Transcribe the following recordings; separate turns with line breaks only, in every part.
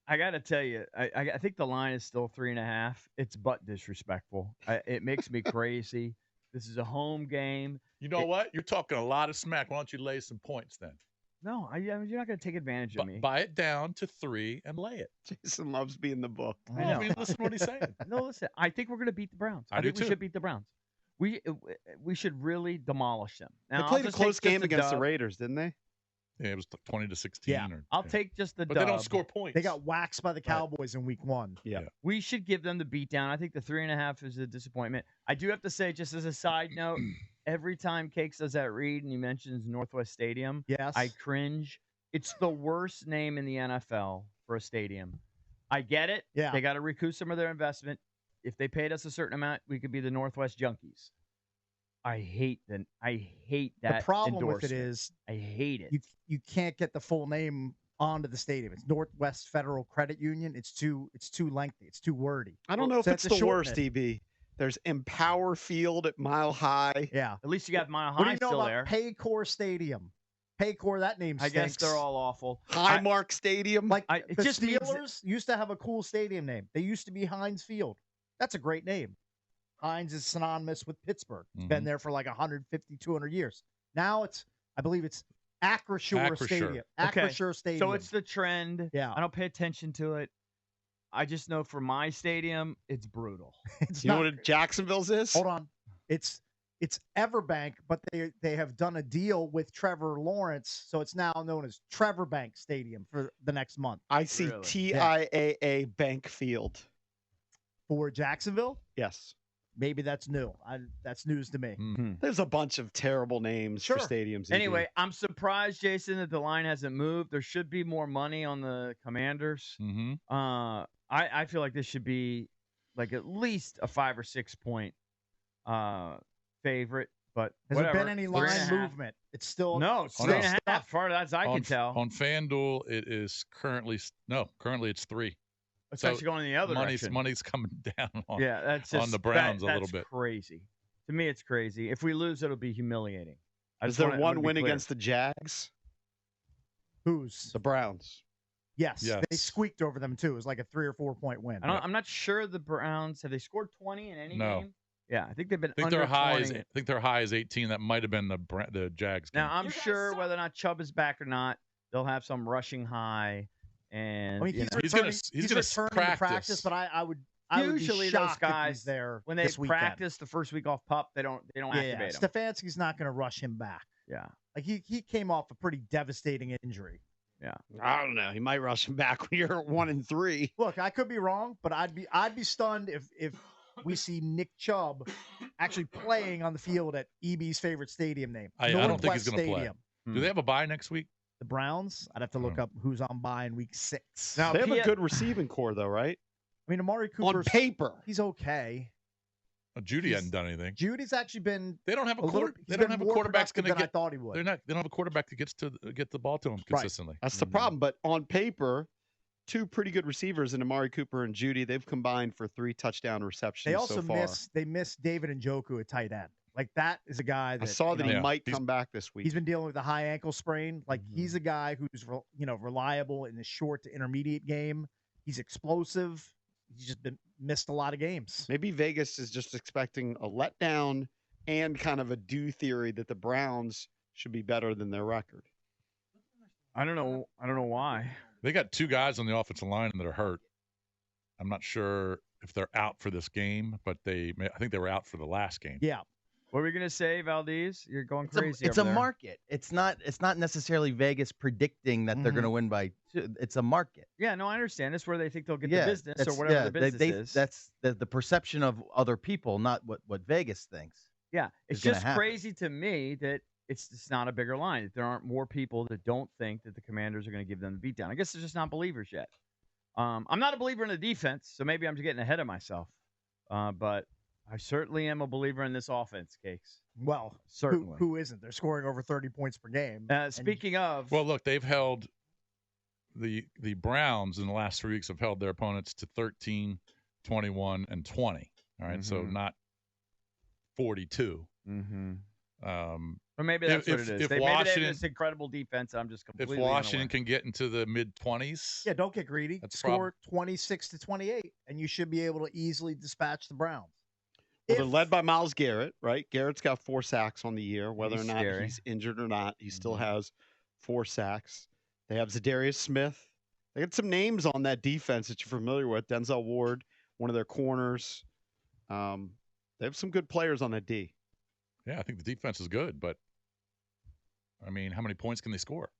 I got to tell you, I think the line is still 3.5. It's butt disrespectful. It makes me crazy. This is a home game.
You know what? You're talking a lot of smack. Why don't you lay some points then?
No, you're not going to take advantage of me.
Buy it down to 3 and lay it.
Jason loves being the book.
I know.
I mean, listen to what he's saying.
No, listen. I think we're going to beat the Browns.
I do
think we
too.
should beat the Browns. We should really demolish them. Now,
They played a close game against the Raiders, didn't they?
Yeah, it was 20-16.
Yeah.
I'll take just the
But
dub.
they don't score points.
They got waxed by the Cowboys in week 1.
Yeah.
We should give them the beatdown. I think the 3.5 is a disappointment. I do have to say, just as a side note, every time Cakes does that read and he mentions Northwest Stadium,
Yes.
I cringe. It's the worst name in the NFL for a stadium. I get it.
Yeah.
They got to recoup some of their investment. If they paid us a certain amount, we could be the Northwest Junkies. I hate that.
The problem with it
endorsement.
is
I hate it.
you can't get the full name onto the stadium. It's Northwest Federal Credit Union. It's too lengthy. It's too wordy.
I don't know if
So
it's
that's a
the worst,
shorten
EB. There's Empower Field at Mile High.
Yeah.
At least you got Mile
What do
High
you know
still
about
there.
Paycor Stadium? Paycor, that name
I
stinks.
guess they're all awful.
Highmark Stadium.
Like
it
the
just means
Steelers used to have a cool stadium name. They used to be Heinz Field. That's a great name. Heinz is synonymous with Pittsburgh. It's been there for like 150, 200 years. Now I believe it's Acrisure Stadium.
Okay.
Acrisure Stadium.
So it's the trend.
Yeah.
I don't pay attention to it. I just know for my stadium, it's brutal.
It's
you know what Jacksonville's is?
Hold on. It's Everbank, but they have done a deal with Trevor Lawrence, so it's now known as Trevor Bank Stadium for the next month.
I see
Really?
TIAA Bank Field.
For Jacksonville?
Yes.
Maybe that's new. That's news to me.
Mm-hmm.
There's a bunch of terrible names for stadiums.
Anyway, I'm surprised, Jason, that the line hasn't moved. There should be more money on the Commanders.
Mm-hmm.
I feel like this should be like at least a 5 or 6 point favorite. But
Has
whatever.
there been any line movement? It's still
no, it's 3.5. As far as I can tell.
On FanDuel, it is currently it's 3.
It's actually going in the other direction.
Money's coming down on,
that's just,
on the Browns a little
that's
bit.
Crazy. To me, it's crazy. If we lose, it'll be humiliating.
Is there one win against the Jags?
Who's?
The Browns.
Yes. They squeaked over them, too. It was like a 3 or 4 point win.
I'm not sure the Browns, have they scored 20 in any game? Yeah, I think they've been under 20.
I think their high is 18. That might have been the Jags game.
Now, I'm sure whether or not Chubb is back or not, they'll have some rushing high. And
I mean,
he's going to
returning to practice, but I would
usually
be
those
shocked
guys
if he's there
when they
this weekend.
practice the first week off PUP, they don't activate him.
Stefanski's not going to rush him back.
Yeah,
like he came off a pretty devastating injury.
Yeah,
I don't know. He might rush him back when you're 1-3.
Look, I could be wrong, but I'd be stunned if we see Nick Chubb actually playing on the field at EB's favorite stadium name.
I don't think he's going to play.
Hmm.
Do they have a bye next week?
The Browns? I'd have to look up who's on bye in week 6.
Now, they have a good receiving core, though, right?
I mean, Amari Cooper
on paper,
he's okay.
Judy hasn't done anything.
Judy's actually been.
They don't have They don't have a quarterback going to get.
I thought he would.
They don't have a quarterback that gets to get the ball to him consistently.
Right. That's the problem. But on paper, 2 pretty good receivers in Amari Cooper and Judy. They've combined for 3 touchdown receptions.
They also
so far.
missed David Njoku at tight end. Like that is a guy that
I saw that he might come back this week.
He's been dealing with a high ankle sprain. Like he's a guy who's reliable in the short to intermediate game. He's explosive. He's just missed a lot of games.
Maybe Vegas is just expecting a letdown and kind of a do theory that the Browns should be better than their record.
I don't know why.
They got 2 guys on the offensive line that are hurt. I'm not sure if they're out for this game, but I think they were out for the last game.
Yeah.
What were we gonna say, Valdez? You're going crazy.
It's a market. It's not necessarily Vegas predicting that they're going to win by 2. It's a market.
Yeah, no, I understand. It's where they think they'll get the business or whatever the business is.
That's the perception of other people, not what Vegas thinks.
Yeah, it's just crazy to me that it's just not a bigger line. That there aren't more people that don't think that the Commanders are going to give them the beatdown. I guess they're just not believers yet. I'm not a believer in the defense, so maybe I'm just getting ahead of myself. But I certainly am a believer in this offense, Cakes.
Well,
certainly.
Who isn't? They're scoring over 30 points per game.
Speaking of...
Well, look, they've held the Browns in the last 3 weeks have held their opponents to 13, 21, and 20. All right, so not 42.
Mm-hmm. Or maybe that's what it is.
If
Maybe they have
Washington,
this incredible defense. I'm just
if
completely
Washington
unaware.
can get into the mid-20s,
Yeah, don't get greedy.
That's
Score 26-28, and you should be able to easily dispatch the Browns.
Well, they're led by Myles Garrett, right? Garrett's got 4 sacks on the year. Whether
He's
or not
scary.
he's injured or not, he still
Mhm.
has 4 sacks. They have Zadarius Smith. They got some names on that defense that you're familiar with. Denzel Ward, one of their corners. They have some good players on that D.
yeah, I think the defense is good, but I mean, how many points can they score?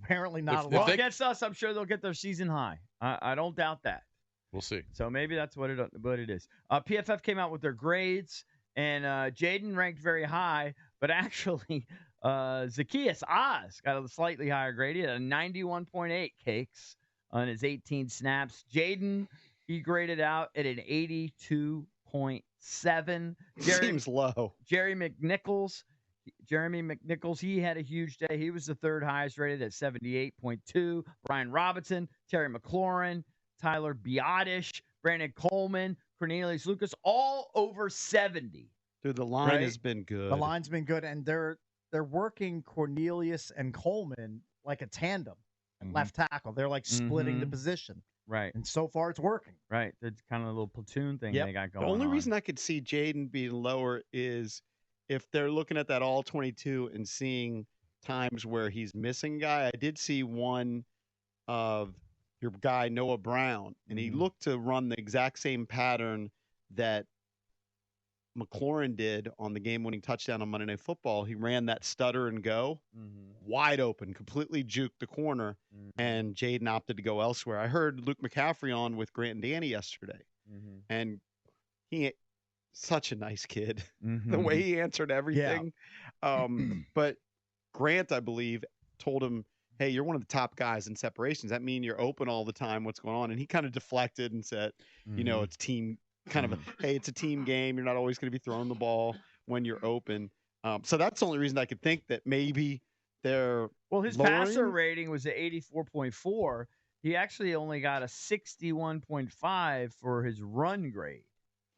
Apparently not a
If
Well,
lot.
they-
against us, I'm sure they'll get their season high. I don't doubt that.
We'll see.
So maybe that's what it is. PFF came out with their grades, and Jaden ranked very high, but actually Zacchaeus Oz got a slightly higher grade. He had a 91.8 cakes on his 18 snaps. Jaden, he graded out at an 82.7.
Seems low.
Jeremy McNichols, he had a huge day. He was the third highest rated at 78.2. Brian Robinson, Terry McLaurin, Tyler Biotish, Brandon Coleman, Cornelius Lucas, all over 70.
Dude, the line
Right?
has been good.
The line's been good, and they're working Cornelius and Coleman like a tandem at
Mhm.
left tackle. They're like splitting the
Mhm.
position,
Right,
and so far it's working.
right. It's kind of a little platoon thing
Yep.
they got
The
going
only
on.
reason I could see Jaden being lower is if they're looking at that all 22 and seeing times where he's missing a guy. I did see one of your guy Noah Brown, and he
Mhm.
looked to run the exact same pattern that McLaurin did on the game-winning touchdown on Monday Night Football. He ran that stutter and go
Mhm.
wide open, completely juked the corner,
Mhm.
and Jaden opted to go elsewhere. I heard Luke McCaffrey on with Grant and Danny yesterday,
Mhm.
and he such a nice kid.
Mhm.
The way he answered everything. But Grant, I believe, told him, "Hey, you're one of the top guys in separations. That mean you're open all the time. What's going on?" And he kind of deflected and said, "You know,
Mhm.
it's team kind of a, hey, it's a team game. You're not always going to be throwing the ball when you're open." So that's the only reason I could think that maybe they're
Well, his passer
lowering.
rating was at 84.4. He actually only got a 61.5 for his run grade,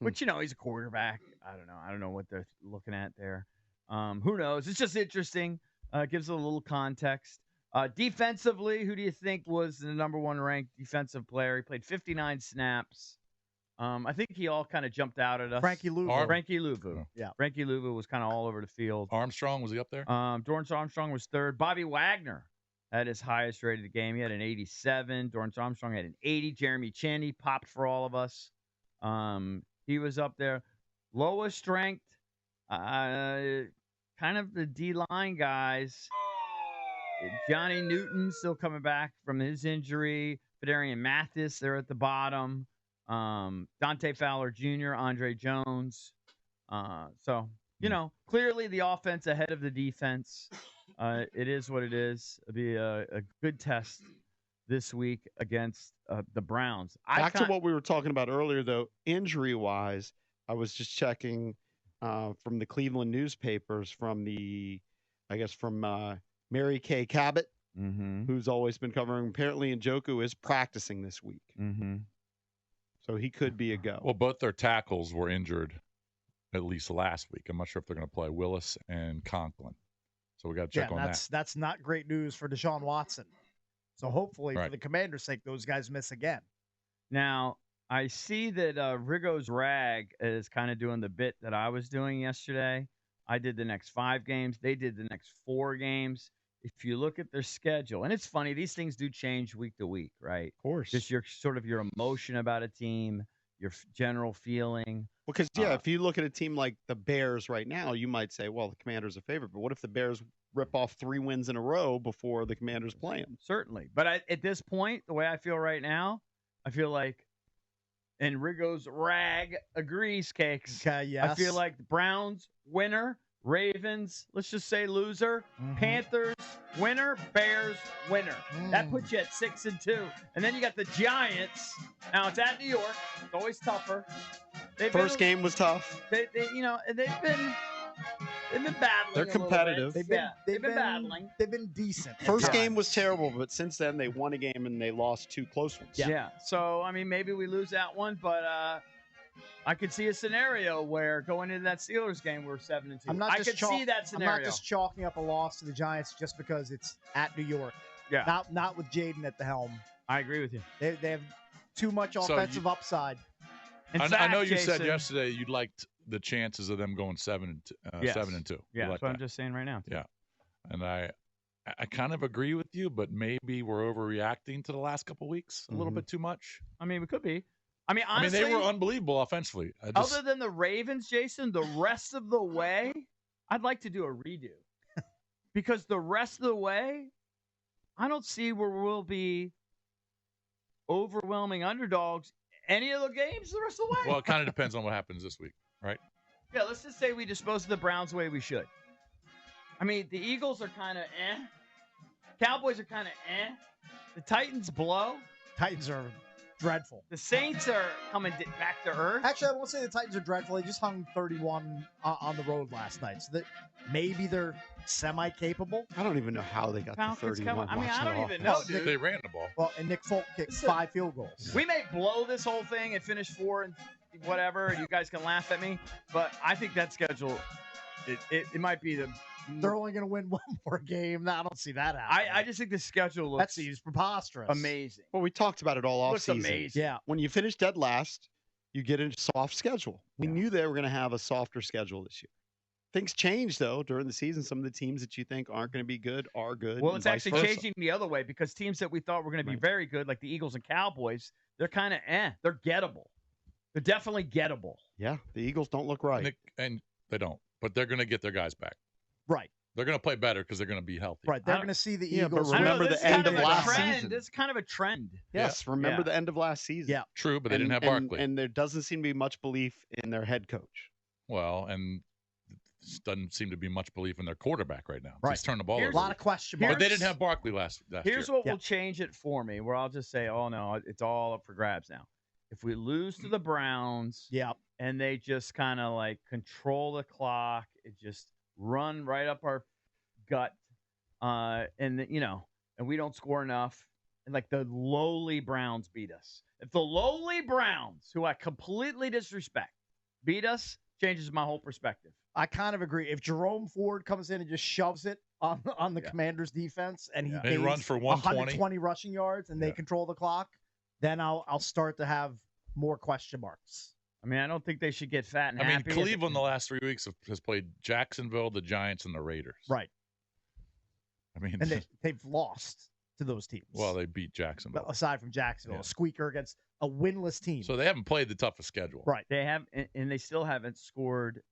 which, he's a quarterback. I don't know. I don't know what they're looking at there. Who knows? It's just interesting. Gives a little context. Defensively, who do you think was the number one ranked defensive player? He played 59 snaps. I think he all kind of jumped out at us.
Frankie Louvu.
Frankie Louvu.
Oh.
Yeah.
Frankie Louvu was kind of all over the field.
Armstrong, was he up there?
Dorrance Armstrong was third. Bobby Wagner had his highest rated game. He had an 87. Dorrance Armstrong had an 80. Jeremy Chin, he popped for all of us. He was up there. Lowest ranked, kind of the D-line guys. Johnny Newton still coming back from his injury. Fedarian Mathis, they're at the bottom. Dante Fowler Jr., Andre Jones. So, clearly the offense ahead of the defense. It is what it is. It'll be a good test this week against the Browns.
Back to what we were talking about earlier, though, injury-wise, I was just checking from the Cleveland newspapers from Mary Kay Cabot,
Mm-hmm.
who's always been covering. Apparently, Njoku is practicing this week,
Mm-hmm.
so he could be a go.
Well, both their tackles were injured at least last week. I'm not sure if they're going to play Willis and Conklin. So we got to check on that.
That's not great news for Deshaun Watson. So hopefully, for
Right.
the Commanders' sake, those guys miss again.
Now, I see that Rigo's Rag is kind of doing the bit that I was doing yesterday. I did the next 5 games. They did the next 4 games. If you look at their schedule, and it's funny, these things do change week to week, right?
Of course.
Just your emotion about a team, your general feeling.
Because, if you look at a team like the Bears right now, you might say, well, the Commanders are a favorite. But what if the Bears rip off 3 wins in a row before the Commanders play them?
Certainly. But at this point, the way I feel right now, I feel like, and Rigo's Rag agrees, Cakes.
Okay, yes.
I feel like the Browns, winner. Ravens, let's just say loser.
Mhm.
Panthers, winner. Bears, winner. That puts you at 6-2. And then you got the Giants. Now it's at New York. It's always tougher.
First game was tough.
They've been battling.
They're
a little
competitive.
bit. They've been battling.
They've been decent. at
First
times.
game was terrible, but since then they won a game and they lost 2 close ones.
Yeah. So, maybe we lose that one, but I could see a scenario where going into that Steelers game we're 7-2. I could see that
I'm
scenario.
not just chalking up a loss to the Giants just because it's at New York.
Yeah.
Not with Jaden at the helm.
I agree with you.
They have too much offensive upside.
I know you said yesterday you liked the chances of them going 7-2.
Yes.
7-2.
Yeah,
like
that's what I'm just saying right now.
Yeah, and I kind of agree with you, but maybe we're overreacting to the last couple weeks a little bit too much.
I mean, we could be. I mean, honestly,
they were unbelievable offensively.
Other than the Ravens, Jason, the rest of the way, I'd like to do a redo. Because the rest of the way, I don't see where we'll be overwhelming underdogs any of the games the rest of the way.
Well, it kind of depends on what happens this week, right?
Yeah, let's just say we dispose of the Browns the way we should. I mean, the Eagles are kind of Cowboys are kind of The Titans blow.
Titans are dreadful.
The Saints are coming back to earth.
Actually, I won't say the Titans are dreadful. They just hung 31 on the road last night. So maybe they're semi-capable.
I don't even know how they got to 31.
I mean, I don't even know, dude.
They ran the ball.
Well, and Nick Folk kicked 5 field goals.
We may blow this whole thing and finish 4 and whatever, and you guys can laugh at me, but I think that schedule, it might be the...
They're only going to win one more game. I don't see that happening.
I just think the schedule looks...
That seems preposterous.
Amazing.
Well, we talked about it all off
Looks
season.
amazing.
Yeah.
When you finish dead last, you get a soft schedule. We knew they were going to have a softer schedule this year. Things change, though, during the season. Some of the teams that you think aren't going to be good are good.
Well, it's actually changing the other way because teams that we thought were going to be
Right.
very good, like the Eagles and Cowboys, they're kind of They're gettable. They're definitely gettable.
Yeah, the Eagles don't look right.
And they don't, but they're going to get their guys back.
Right.
They're going to play better because they're going to be healthy.
Right. They're going to see the
Yeah, but
Eagles.
remember the end of last season.
This is kind of a trend.
Yes, remember the end of last season.
Yeah.
True, but they didn't have Barkley.
And there doesn't seem to be much belief in their head coach.
Well, and doesn't seem to be much belief in their quarterback right now.
Right.
He's turned the ball
A
over.
lot of question marks.
But they didn't have Barkley last
Here's
year.
what will change it for me, where I'll just say, oh, no, it's all up for grabs now. If we lose to the Browns and they just kind of like control the clock, it just run right up our gut, and we don't score enough, and like the lowly Browns beat us. If the lowly Browns, who I completely disrespect, beat us, changes my whole perspective.
I kind of agree. If Jerome Ford comes in and just shoves it on the Commanders' defense and he
runs for 120
rushing yards and they control the clock, then I'll start to have more question marks.
I mean, I don't think they should get fat and happy.
I mean, Cleveland the last 3 weeks has played Jacksonville, the Giants, and the Raiders.
Right.
I mean,
and they've lost to those teams.
Well, they beat Jacksonville.
Aside from Jacksonville, a squeaker against a winless team.
So they haven't played the toughest schedule.
Right.
They have, and they still haven't scored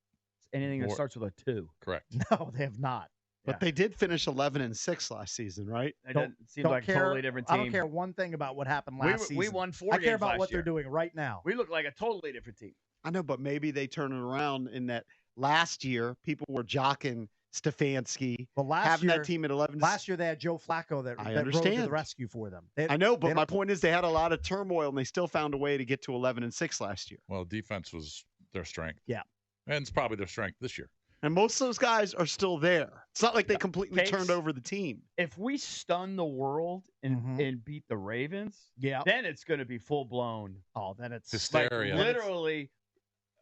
anything that starts with a 2.
Correct.
No, they have not.
But they did finish 11-6 last season, right?
It seems like a totally different team.
I don't care one thing about what happened last season.
We won 4 games
I care about
last
what
year.
they're doing right now.
We look like a totally different team.
I know, but maybe they turn it around in that last year people were jocking Stefanski,
well,
having that team at 11.
Last year they had Joe Flacco that rode to the rescue for them.
I know, but my point is they had a lot of turmoil and they still found a way to get to 11-6 last year.
Well, defense was their strength.
Yeah.
And it's probably their strength this year.
And most of those guys are still there. It's not like they completely turned over the team.
If we stun the world and beat the Ravens, then it's going to be full blown.
Oh, then it's
hysteria.
Like, literally,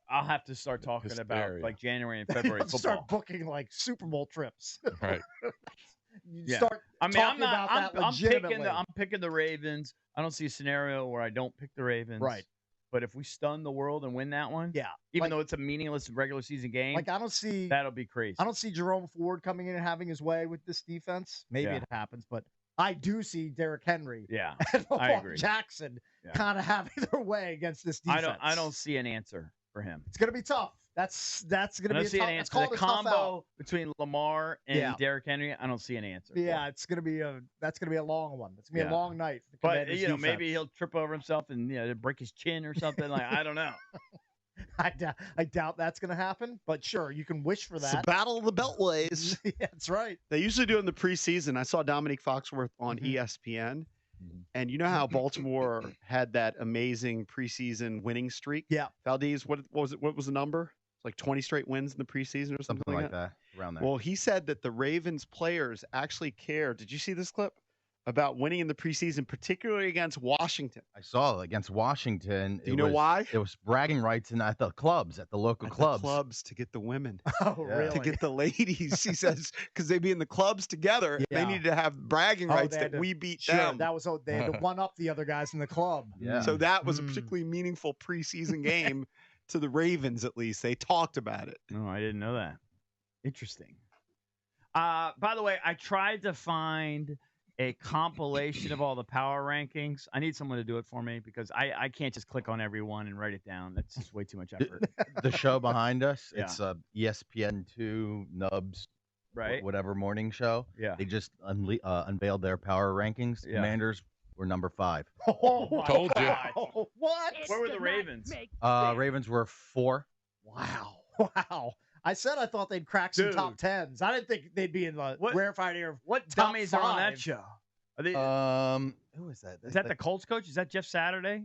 I'll have to start talking about like January and February football.
Start booking like Super Bowl trips.
Right.
Start talking about that legitimately.
I'm picking the Ravens. I don't see a scenario where I don't pick the Ravens.
Right.
But if we stun the world and win that one, even though it's a meaningless regular season game,
like I don't see
that'll be crazy.
I don't see Jerome Ford coming in and having his way with this defense. Maybe it happens, but I do see Derrick Henry and Lamar Jackson kind of having their way against this defense.
I don't see an answer for him.
It's gonna be tough. That's gonna be a tough.
It's called the combo between Lamar and Derrick Henry. I don't see an answer.
Yeah, it's gonna be a long one. It's gonna be a long night for the
But
Commanders defense.
maybe he'll trip over himself and break his chin or something. Like I don't know.
I doubt that's gonna happen. But sure, you can wish for that.
It's a battle of the beltways.
Yeah, that's right.
They usually do it in the preseason. I saw Dominique Foxworth on ESPN. And you know how Baltimore had that amazing preseason winning streak?
Yeah.
Valdez, what was it? What was the number? It's like 20 straight wins in the preseason or something like that.
Around there.
Well, he said that the Ravens players actually care. Did you see this clip? about winning in the preseason, particularly against Washington.
I saw it against Washington.
Do you know why?
It was bragging rights at the clubs, at the local
At the
clubs.
clubs to get the women,
Oh,
Yeah.
really?
to get the ladies. He says because they'd be in the clubs together.
Yeah.
They needed to have bragging
Oh,
rights
they had
that
to-
we beat
Sure,
them.
that was they had to one up the other guys in the club.
Yeah.
So that was a
Mm.
particularly meaningful preseason game to the Ravens. At least they talked about it.
No, I didn't know that. Interesting. By the way, I tried to find a compilation of all the power rankings. I need someone to do it for me because I can't just click on every one and write it down. That's just way too much effort.
The show behind us,
Yeah.
it's ESPN2 Nubs,
Right?
whatever morning show.
Yeah.
They just unveiled their power rankings.
Yeah.
Commanders were number 5.
Oh, my
Told you.
God. What?
Where were the Ravens?
Ravens were 4.
Wow. Wow. I said I thought they'd crack some
Dude.
top 10s. I didn't think they'd be in the
What-
rarefied air.
What
Top
dummies are on that
5.
show? Are they,
Who is that?
is that the Colts coach? Is that Jeff Saturday?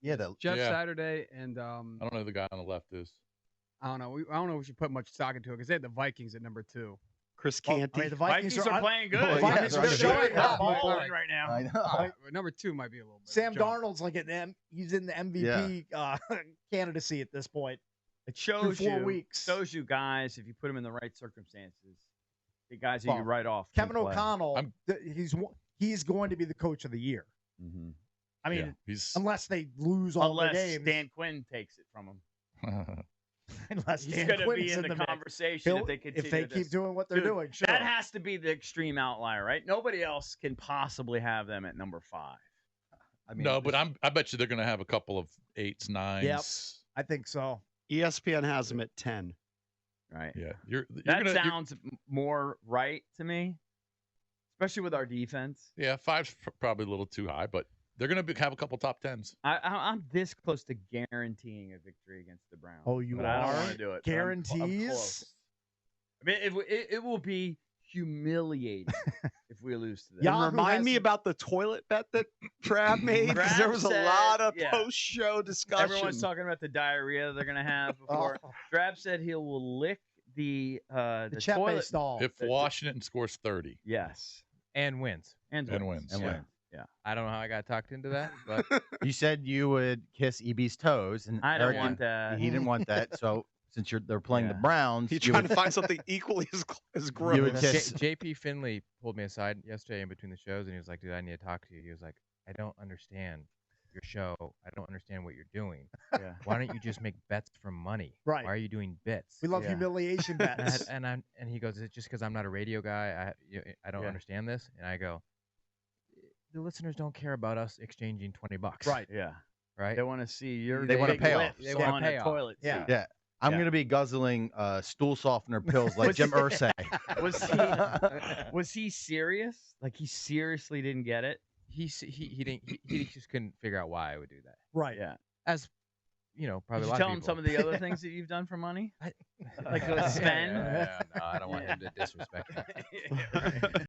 Yeah, the
Jeff
Yeah.
Saturday and
I don't know who the guy on the left is.
I don't know. I don't know if we should put much stock into it because they had the Vikings at number 2.
Chris
Well,
Canty.
I mean, the
Vikings are playing good.
Well,
The Vikings
yeah,
are
they're
showing
good.
up.
Balling right now.
I know.
Number 2 might be a little bit.
Sam
jump.
Darnold's like he's in the MVP candidacy at this point.
It shows
Through 4
you,
weeks.
shows you guys if you put them in the right circumstances, the guys who
Well,
you write off.
Kevin
can play.
O'Connell,
I'm-
he's going to be the coach of the year.
Mhm.
I mean,
Yeah, he's
unless they lose all
Unless
the games.
Dan Quinn takes it from him.
unless
He's
Dan
going to
Quinn's
be in the
mix.
conversation
He'll-
if they continue
if they
this.
keep doing what they're
Dude,
doing. Sure.
That has to be the extreme outlier, right? Nobody else can possibly have them at number 5.
I mean,
no, but I bet you they're going to have a couple of 8s, 9s.
I think so.
ESPN has them at 10.
Right.
Yeah, you're
That
gonna,
sounds more right to me, especially with our defense.
yeah, 5's probably a little too high, but they're going to have a couple top 10s.
I'm this close to guaranteeing a victory against the Browns.
Oh, you
but I don't
are?
want to do it. but I'm
Guarantees?
close. I mean, it will be humiliating if we lose to them.
Yahoo
And remind
has
me
them-
about the toilet bet that Trav made because there
Trav
was a
said-
lot of
yeah.
post-show discussion.
Everyone's talking about the diarrhea they're going to have before.
Oh,
Drab said he will lick the
the Chepe
toilet.
stall.
If Washington scores 30,
Yes.
And wins.
And
wins.
Yeah.
wins.
Yeah.
I don't know how I got talked into that, but
you said you would kiss EB's toes, and
I don't
Eric,
want that.
he didn't want that. So since they're playing the
Yeah.
Browns,
He's
you
trying
would-
to find something equally as gross.
You would kiss-
JP Finley pulled me aside yesterday in between the shows, and he was like, "Dude, I need to talk to you." He was like, "I don't understand your show. I don't understand what you're doing.
Yeah.
Why don't you just make bets for money?
Right.
Why are you doing bits?"
We love
Yeah.
humiliation
And, I
bets.
had- and he goes, "Is it just because I'm not a radio guy? I don't
Yeah.
understand this." And I go, "The listeners don't care about us exchanging $20,
Right.
Yeah.
Right?
They want to see your
They want a
big
payoff.
lips
They want a
on
payoff.
toilet
Yeah.
seat.
Yeah. I'm
Yeah.
going to be guzzling stool softener pills like Jim Irsay.
Was he serious? Like he seriously didn't get it?
he didn't. He just couldn't figure out why I would do that.
Right.
Yeah.
As you know, probably
Did
a
you
lot
tell
of
him
people.
some of the other things that you've done for money?
I-
Like with Sven?
Yeah, no, I don't want him to disrespect me.
Yeah, right.